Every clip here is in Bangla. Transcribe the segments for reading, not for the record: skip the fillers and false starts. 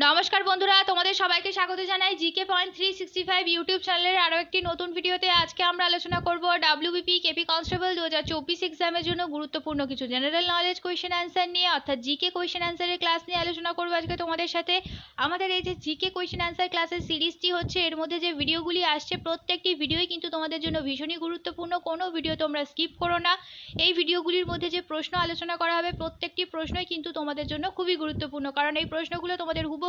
নমস্কার বন্ধুরা, তোমাদের সবাইকে স্বাগত জানাই জিকে পয়েন্ট 365 ইউটিউব চ্যানেলের আরও একটি নতুন ভিডিওতে। আজকে আমরা আলোচনা করব ডাব্লিউবিপি কেপি কনস্টেবল 2024 এক্সামের জন্য গুরুত্বপূর্ণ কিছু জেনারেল নলেজ কোয়েশ্চেন অ্যান্সার নিয়ে, অর্থাৎ জিকে কোয়েশ্চেন অ্যান্সারের ক্লাস নিয়ে আলোচনা করব আজকে তোমাদের সাথে। আমাদের এই যে জিকে কোয়েশ্চেন অ্যান্সার ক্লাসের সিরিজটি হচ্ছে, এর মধ্যে যে ভিডিওগুলি আসছে প্রত্যেকটি ভিডিওই কিন্তু তোমাদের জন্য ভীষণই গুরুত্বপূর্ণ। কোনো ভিডিও তোমরা স্কিপ করো না। এই ভিডিওগুলির মধ্যে যে প্রশ্ন আলোচনা করা হবে প্রত্যেকটি প্রশ্নই কিন্তু তোমাদের জন্য খুবই গুরুত্বপূর্ণ, কারণ এই প্রশ্নগুলো তোমাদের হুবহু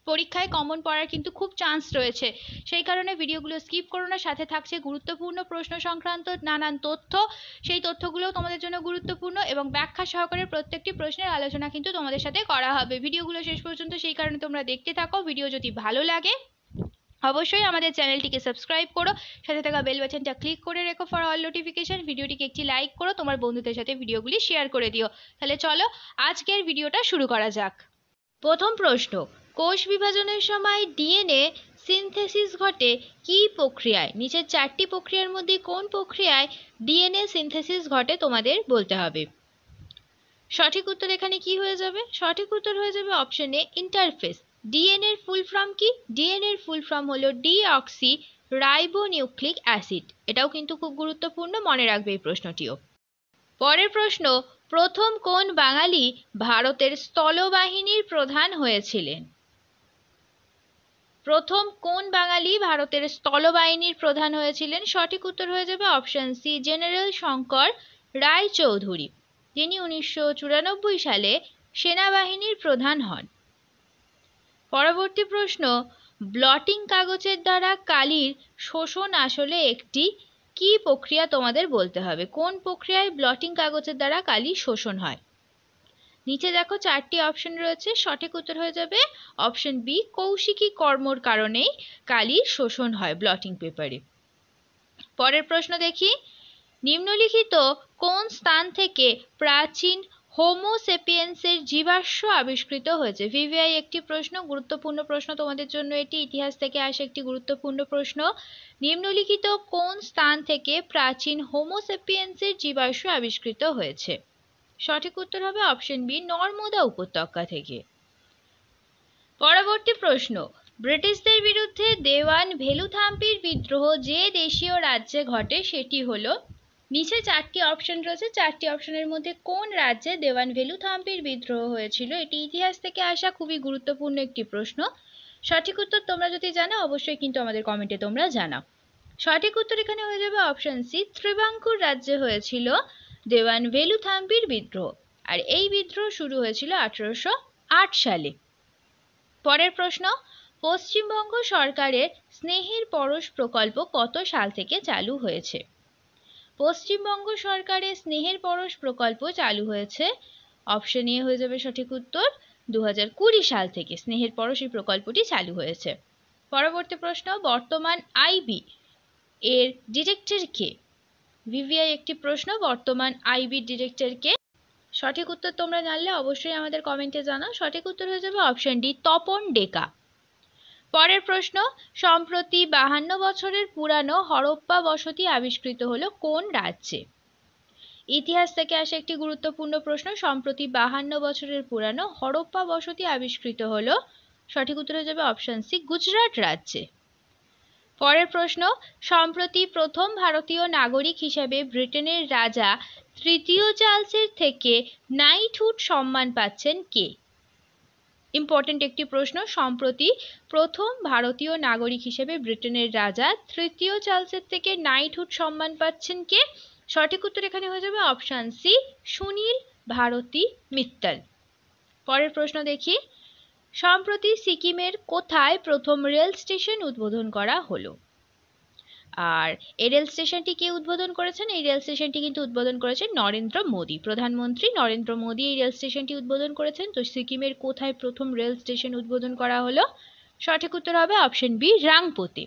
পরীক্ষায় কমন পড়ার কিন্তু খুব চান্স রয়েছে। সেই কারণে ভিডিওগুলো স্কিপ করো না। সাথে থাকছে গুরুত্বপূর্ণ প্রশ্ন সংক্রান্ত নানান তথ্য, সেই তথ্যগুলোও তোমাদের জন্য গুরুত্বপূর্ণ এবং ব্যাখ্যা সহকারে প্রত্যেকটি প্রশ্নের আলোচনা কিন্তু তোমাদের সাথে করা হবে। ভিডিওগুলো শেষ পর্যন্ত সেই কারণে তোমরা দেখতে থাকো। ভিডিও যদি ভালো লাগে অবশ্যই আমাদের চ্যানেলটিকে সাবস্ক্রাইব করো, সাথে থাকা বেল বাটনটা ক্লিক করে রেখো ফর অল নোটিফিকেশন। ভিডিওটিকে একটি লাইক করো, তোমার বন্ধুদের সাথে ভিডিওগুলি শেয়ার করে দিও। তাহলে চলো আজকের ভিডিওটা শুরু করা যাক। প্রথম প্রশ্ন, কোষ বিভাজনের সময় ডিএনএ সিনথেসিস ঘটে কী প্রক্রিয়ায়? নিচের চারটি প্রক্রিয়ার মধ্যে কোন প্রক্রিয়ায় ডিএনএ সিনথেসিস ঘটে তোমাদের বলতে হবে। সঠিক উত্তর এখানে কি হয়ে যাবে? সঠিক উত্তর হয়ে যাবে অপশন এ, ইন্টারফেস। ডিএনএ এর ফুল ফর্ম কি? ডিএনএ এর ফুল ফর্ম হলো ডিঅক্সি রাইবোনিউক্লিক অ্যাসিড। এটাও কিন্তু খুব গুরুত্বপূর্ণ, মনে রাখবে এই প্রশ্নটিও। পরের প্রশ্ন, প্রথম কোন বাঙালি ভারতের স্থলবাহিনীর প্রধান হয়েছিলেন? প্রথম কোন বাঙালি ভারতের স্থলবাহিনীর প্রধান হয়েছিলেন? সঠিক উত্তর হয়ে যাবে option C, general Shankar Roychowdhury, যিনি 1994 সালে সেনাবাহিনীর প্রধান হন। পরবর্তী প্রশ্ন, ব্লটিং কাগজের দ্বারা কালির শোষণ আসলে একটি কি প্রক্রিয়া তোমাদের বলতে হবে। কোন প্রক্রিয়ায় ব্লটিং কাগজের দ্বারা কালি শোষণ হয়? নিচে দেখো চারটি অপশন রয়েছে, সঠিক উত্তর হয়ে যাবে অপশন বি, কৌশিকী কর্মর কারণেই কালি শোষণ হয় ব্লটিং পেপারে। পরের প্রশ্ন দেখি, নিম্নলিখিত কোন স্থান থেকে প্রাচীন হোমো সেপিয়েন্সের জীবাশ্ম আবিষ্কৃত হয়েছে? ভিভিআই একটি প্রশ্ন, গুরুত্বপূর্ণ প্রশ্ন তোমাদের জন্য এটি, ইতিহাস থেকে আসে একটি গুরুত্বপূর্ণ প্রশ্ন। নিম্নলিখিত কোন স্থান থেকে প্রাচীন হোমো সেপিয়েন্সের জীবাশ্ম আবিষ্কৃত হয়েছে? সঠিক উত্তর হবে অপশন বি, নর্মদা উপত্যকা থেকে। পরবর্তী প্রশ্ন, ব্রিটিশদের বিরুদ্ধে দেওয়ান ভেলুথাম্পির বিদ্রোহ যে দেশীয় রাজ্যে ঘটে সেটি হলো? নিচে চারটি অপশন রয়েছে, চারটি অপশনের মধ্যে কোন রাজ্যে দেওয়ান ভেলুথাম্পির বিদ্রোহ হয়েছিল? এটি ইতিহাস থেকে আসা খুবই গুরুত্বপূর্ণ একটি প্রশ্ন। সঠিক উত্তর তোমরা যদি জানো অবশ্যই কিন্তু আমাদের কমেন্টে তোমরা জানাও। সঠিক উত্তর এখানে হয়ে যাবে অপশন সি, ত্রিবাঙ্কুর রাজ্যে হয়েছিল দেওয়ান ভেলুথাম্পির বিদ্রোহ, আর এই বিদ্রোহ শুরু হয়েছিল 1808 সালে। পরের প্রশ্ন, পশ্চিমবঙ্গ সরকারের স্নেহের পরশ প্রকল্প কত সাল থেকে চালু হয়েছে? পশ্চিমবঙ্গ সরকারের স্নেহের পরশ প্রকল্প চালু হয়েছে, অপশন এ হয়ে যাবে সঠিক উত্তর, 2020 সাল থেকে স্নেহের পরশ এই প্রকল্পটি চালু হয়েছে। পরবর্তী প্রশ্ন, বর্তমান আইবি এর ডিরেক্টর কে? ভিভিআই একটি প্রশ্ন, বর্তমান আইবি ডিরেক্টর কে? সঠিক উত্তর তোমরা জানলে অবশ্যই আমাদের কমেন্টে জানাও। সঠিক উত্তর হয়ে যাবে অপশন ডি, তপন ডেকা। পরের প্রশ্ন, সম্প্রতি 52 বছরের পুরানো হরপ্পা বসতি আবিষ্কৃত হলো কোন রাজ্যে? ইতিহাস থেকে আসে একটি গুরুত্বপূর্ণ প্রশ্ন, সম্প্রতি 52 বছরের পুরানো হরপ্পা বসতি আবিষ্কৃত হলো, সঠিক উত্তর হয়ে যাবে অপশন সি, গুজরাট রাজ্যে। পরের প্রশ্ন, সম্প্রতি প্রথম ভারতীয় নাগরিক হিসেবে ব্রিটেনের রাজা তৃতীয় চার্লসের থেকে নাইটহুড সম্মান পাচ্ছেন কে? ইম্পর্টেন্ট একটি প্রশ্ন, সম্প্রতি প্রথম ভারতীয় নাগরিক হিসেবে ব্রিটেনের রাজা তৃতীয় চার্লসের থেকে নাইটহুড সম্মান পাচ্ছেন কে? সঠিক উত্তর এখানে হয়ে যাবে অপশন সি, সুনীল ভারতী মিত্তল। পরের প্রশ্ন দেখি, সম্প্রতি সিকিমের কোথায় প্রথম রেল স্টেশন উদ্বোধন করা হলো? আর এই রেল স্টেশনটি কে উদ্বোধন করেছেন? এই রেল স্টেশনটি কিন্তু উদ্বোধন করেছেন নরেন্দ্র মোদী, প্রধানমন্ত্রী নরেন্দ্র মোদী এই রেল স্টেশনটি উদ্বোধন করেছেন। তো সিকিমের কোথায় প্রথম রেল স্টেশন উদ্বোধন করা হলো? সঠিক উত্তর হবে অপশন বি, রাংপুতে।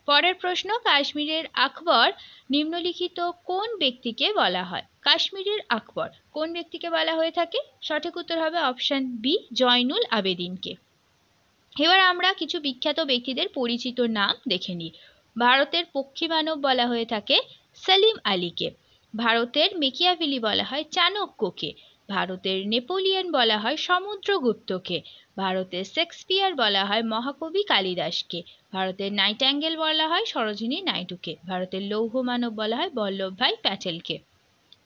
পরের প্রশ্ন, কাশ্মীরের আকবর নিম্নলিখিত কোন ব্যক্তিকে বলা হয়? কাশ্মীরের আকবর কোন ব্যক্তিকে বলা হয়ে থাকে? সঠিক উত্তর হবে অপশন বি, জয়নুল আবেদিনকে। এবার আমরা কিছু বিখ্যাত ব্যক্তিদের পরিচিত নাম দেখে নিই। ভারতের পক্ষীমানব বলা হয়ে থাকে সেলিম আলীকে, ভারতের মেকিয়াভেলি বলা হয় চাণক্যকে, ভারতের নেপোলিয়ন বলা হয় সমুদ্রগুপ্তকে, ভারতের শেক্সপিয়ার বলা হয় মহাকবি কালিদাসকে। ভারতের নাইটাঙ্গেল বলা হয় সরোজিনী নাইডুকে। ভারতের লৌহ মানব বলা হয় বল্লভভাই প্যাটেলকে।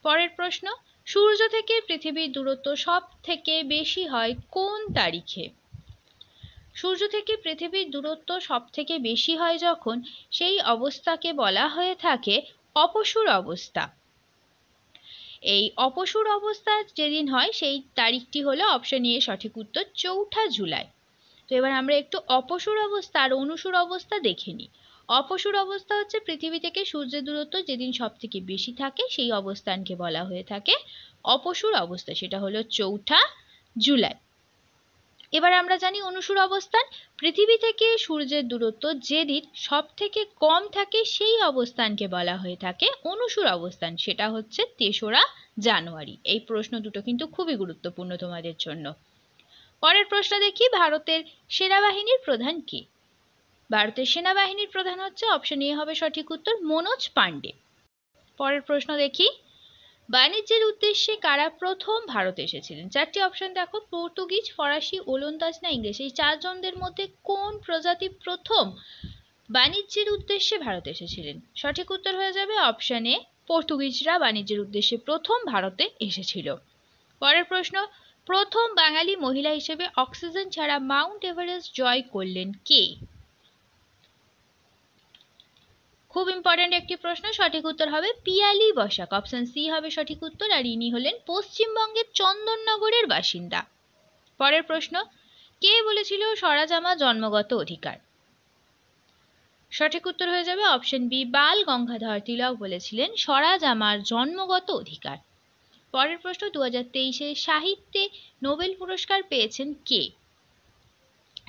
পরের প্রশ্ন, সূর্য থেকে পৃথিবীর দূরত্ব সব থেকে বেশি হয় কোন তারিখে? সূর্য থেকে পৃথিবীর দূরত্ব সব থেকে বেশি হয় যখন, সেই অবস্থাকে বলা হয়ে থাকে অপসূর অবস্থা। এই অপসূর অবস্থা যেদিন হয় সেই তারিখটি হলো অপশন এ সঠিক উত্তর 4 জুলাই। তো এবার আমরা একটু অপসূর অবস্থা আর অনুসূর অবস্থা দেখে নিই। অপসূর অবস্থা হচ্ছে পৃথিবী থেকে সূর্যের দূরত্ব যেদিন সব থেকে বেশি থাকে সেই অবস্থানকে বলা হয়ে থাকে অপসূর অবস্থা, সেটা হলো 4 জুলাই। এবার আমরা জানি অনুসূর অবস্থান, পৃথিবী থেকে সূর্যের দূরত্ব যেদিন সব থেকে কম থাকে সেই অবস্থানকে বলা হয়ে থাকে অনুসূর অবস্থান, সেটা হচ্ছে 3রা জানুয়ারি। এই প্রশ্ন দুটো কিন্তু খুবই গুরুত্বপূর্ণ তোমাদের জন্য। পরের প্রশ্ন দেখি, ভারতের সেনাবাহিনীর প্রধান কে? ভারতের সেনাবাহিনীর প্রধান হচ্ছে অপশন এ হবে সঠিক উত্তর মনোজ পান্ডে। পরের প্রশ্ন দেখি, বাণিজ্যের উদ্দেশ্যে কারা প্রথম ভারতে এসেছিলেন? 4টি অপশন দেখো, পর্তুগিজ, ফরাসি, ওলন্দাজ না ইংরেজ। এই 4 জনদের মধ্যে কোন প্রজাতি প্রথম বাণিজ্যের উদ্দেশ্যে ভারতে এসেছিলেন? সঠিক উত্তর হয়ে যাবে অপশন এ, পর্তুগিজরা বাণিজ্যের উদ্দেশ্যে প্রথম ভারতে এসেছিল। পরের প্রশ্ন, প্রথম বাঙালি মহিলা হিসেবে অক্সিজেন ছাড়া মাউন্ট এভারেস্ট জয় করলেন কে? খুব ইম্পর্টেন্ট একটি প্রশ্ন, সঠিক উত্তর হবে পিয়ালি বসাক। অপশন সি হবে সঠিক উত্তর, আর ইনি হলেন পশ্চিমবঙ্গের চন্দননগরের বাসিন্দা। পরের প্রশ্ন, কে বলেছিল স্বরাজ আমার জন্মগত অধিকার? সঠিক উত্তর হয়ে যাবে অপশন বি, বাল গঙ্গাধর তিলক বলেছিলেন স্বরাজ আমার জন্মগত অধিকার। পরের প্রশ্ন, 2023 সাহিত্যে নোবেল পুরস্কার পেয়েছেন কে?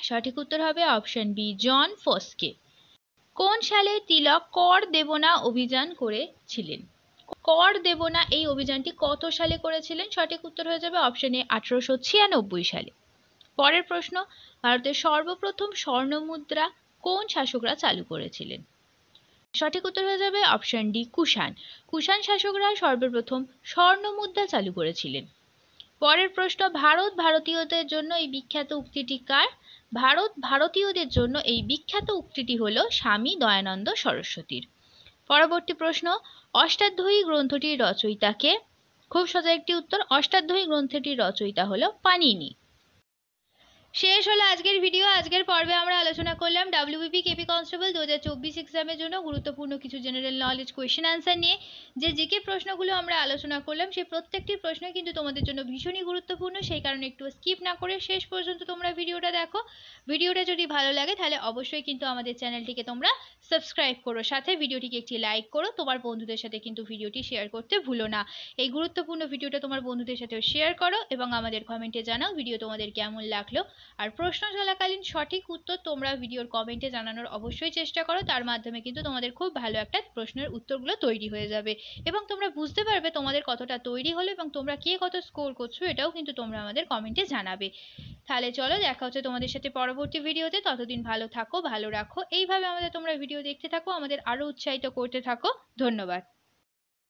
সঠিক উত্তর হবে অপশন বি, জন ফস্কে। কোন সালে তিলক কর দেব না অভিযান করেছিলেন? কর দেব না এই অভিযানটি কত সালে করেছিলেন? সঠিক উত্তর হয়ে যাবে অপশন এ, 1896 সালে। পরের প্রশ্ন, ভারতের সর্বপ্রথম স্বর্ণ মুদ্রা কোন শাসকরা চালু করেছিলেন? সঠিক উত্তর হয়ে যাবে অপশন ডি, কুষাণ। কুষাণ শাসকরা সর্বপ্রথম স্বর্ণ মুদ্রা চালু করেছিলেন। পরের প্রশ্ন, ভারত ভারতীয়দের জন্য এই বিখ্যাত উক্তিটি কার? ভারত ভারতীয়দের জন্য এই বিখ্যাত উক্তিটি হলো স্বামী দয়ানন্দ সরস্বতীর। পরবর্তী প্রশ্ন, অষ্টাধ্যায়ী গ্রন্থটির রচয়িতা কে? খুব সোজা একটি উত্তর, অষ্টাধ্যায়ী গ্রন্থটির রচয়িতা হলো পাণিনি। শেষ হলো আজকের ভিডিও। আজকের পর্বে আমরা আলোচনা করলাম ডাব্লিউবিপি কেপি কনস্টেবল 2024 এক্সামের জন্য গুরুত্বপূর্ণ কিছু জেনারেল নলেজ কোয়েশ্চেন আনসার নিয়ে। যে জিকে প্রশ্নগুলো আমরা আলোচনা করলাম সেই প্রত্যেকটি প্রশ্নই কিন্তু তোমাদের জন্য ভীষণই গুরুত্বপূর্ণ, সেই কারণে একটু স্কিপ না করে শেষ পর্যন্ত তোমরা ভিডিওটা দেখো। ভিডিওটা যদি ভালো লাগে তাহলে অবশ্যই কিন্তু আমাদের চ্যানেলটিকে তোমরা সাবস্ক্রাইব করো, সাথে ভিডিওটিকে একটি লাইক করো, তোমার বন্ধুদের সাথে কিন্তু ভিডিওটি শেয়ার করতে ভুলো না। এই গুরুত্বপূর্ণ ভিডিওটা তোমার বন্ধুদের সাথেও শেয়ার করো এবং আমাদের কমেন্টে জানাও ভিডিও তোমাদের কেমন লাগলো। আর প্রশ্ন চলাকালীন সঠিক উত্তর তোমরা ভিডিওর কমেন্টে জানানোর অবশ্যই চেষ্টা করো, তার মাধ্যমে কিন্তু তোমাদের খুব ভালো একটা প্রশ্নের উত্তরগুলো তৈরি হয়ে যাবে এবং তোমরা বুঝতে পারবে তোমাদের কতটা তৈরি হলো এবং তোমরা কে কত স্কোর করছো, এটাও কিন্তু তোমরা আমাদের কমেন্টে জানাবে। তাহলে চলো, দেখা হচ্ছে তোমাদের সাথে পরবর্তী ভিডিওতে। ততদিন ভালো থাকো, ভালো রাখো, এইভাবে আমাদের তোমরা ভিডিও দেখতে থাকো, আমাদের আরো উৎসাহিত করতে থাকো। ধন্যবাদ।